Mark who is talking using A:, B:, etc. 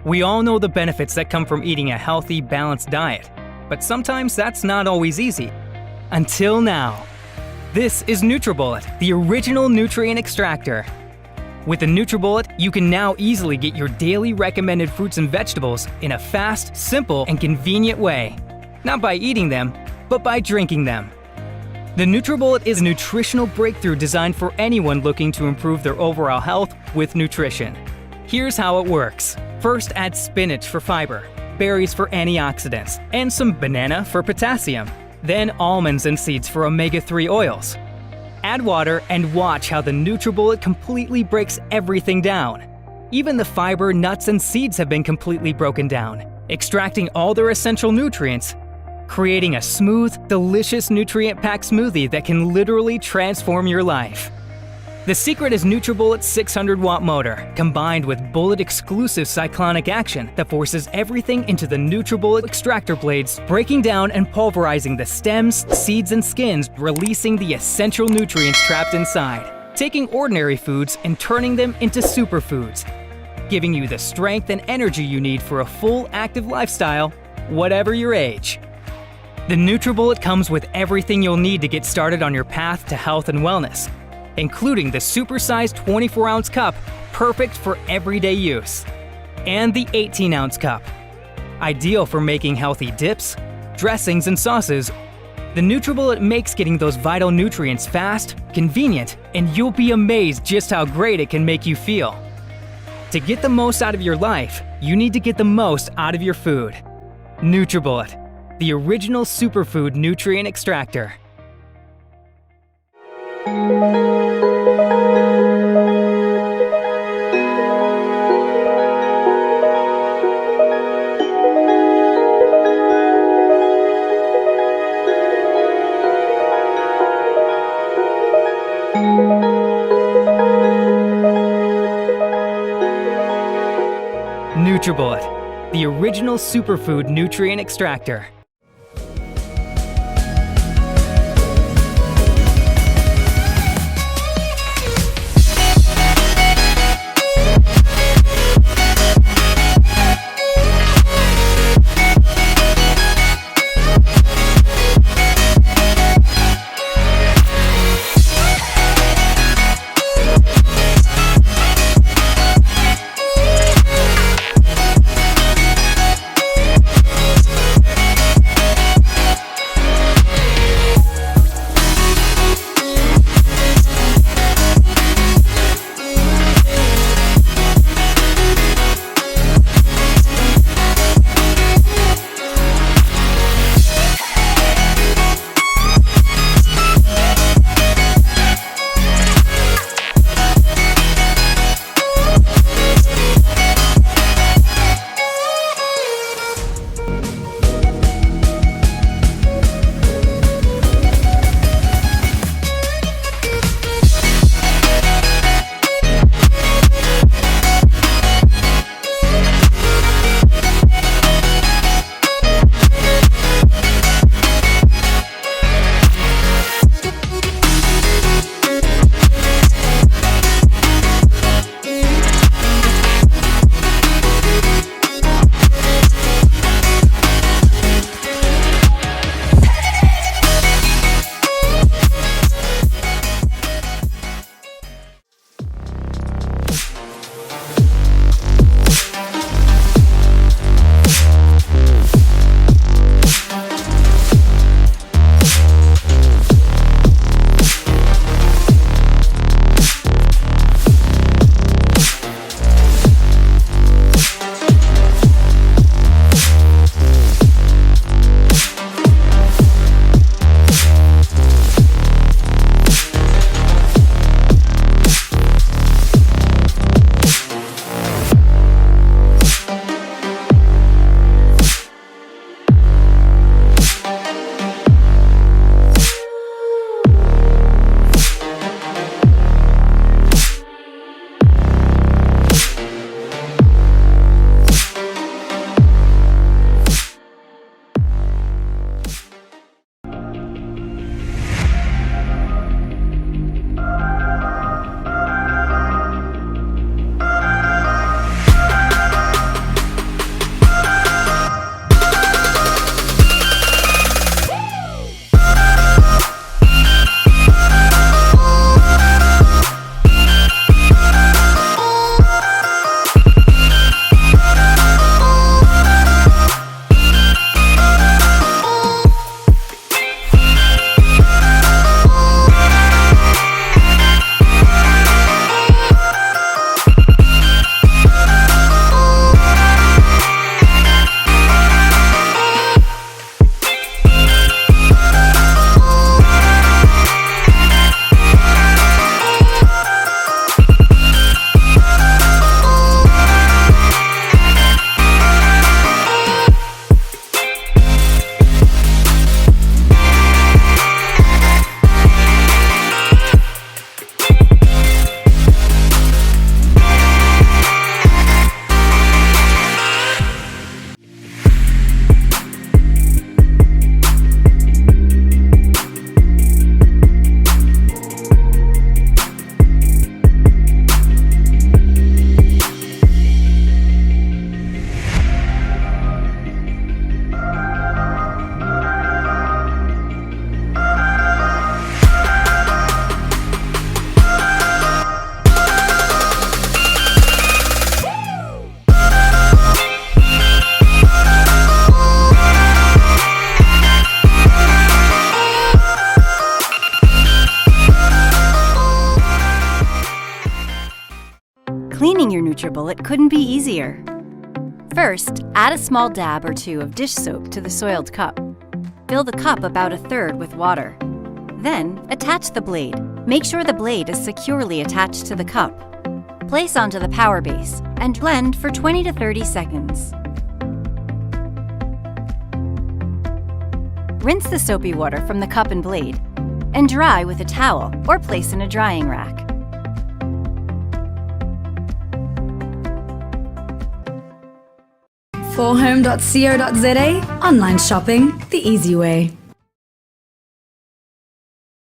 A: We all know the benefits that come from eating a healthy, balanced diet, but sometimes that's not always easy. Until now. This is NutriBullet, the original nutrient extractor. With the NutriBullet, you can now easily get your daily recommended fruits and vegetables in a fast, simple, and convenient way. Not by eating them, but by drinking them. The NutriBullet is a nutritional breakthrough designed for anyone looking to improve their overall health with nutrition. Here's how it works. First, add spinach for fiber, berries for antioxidants, and some banana for potassium. Then almonds and seeds for omega-3 oils. Add water and watch how the NutriBullet completely breaks everything down. Even the fiber, nuts, and seeds have been completely broken down, extracting all their essential nutrients, creating a smooth, delicious nutrient-packed smoothie that can literally transform your life. The secret is NutriBullet's 600-watt motor, combined with bullet-exclusive cyclonic action that forces everything into the NutriBullet extractor blades, breaking down and pulverizing the stems, seeds, and skins, releasing the essential nutrients trapped inside, taking ordinary foods and turning them into superfoods, giving you the strength and energy you need for a full, active lifestyle, whatever your age. The NutriBullet comes with everything you'll need to get started on your path to health and wellness, including the supersized 24-ounce cup, perfect for everyday use, and the 18-ounce cup, ideal for making healthy dips, dressings, and sauces. The NutriBullet makes getting those vital nutrients fast, convenient, and you'll be amazed just how great it can make you feel. To get the most out of your life, you need to get the most out of your food. NutriBullet, the original superfood nutrient extractor. NutriBullet, the original superfood nutrient extractor.
B: NutriBullet couldn't be easier. First, add a small dab or two of dish soap to the soiled cup. Fill the cup about a third with water. Then, attach the blade. Make sure the blade is securely attached to the cup. Place onto the power base and blend for 20 to 30 seconds. Rinse the soapy water from the cup and blade and dry with a towel or place in a drying rack.
C: forhome.co.za, online shopping the easy way.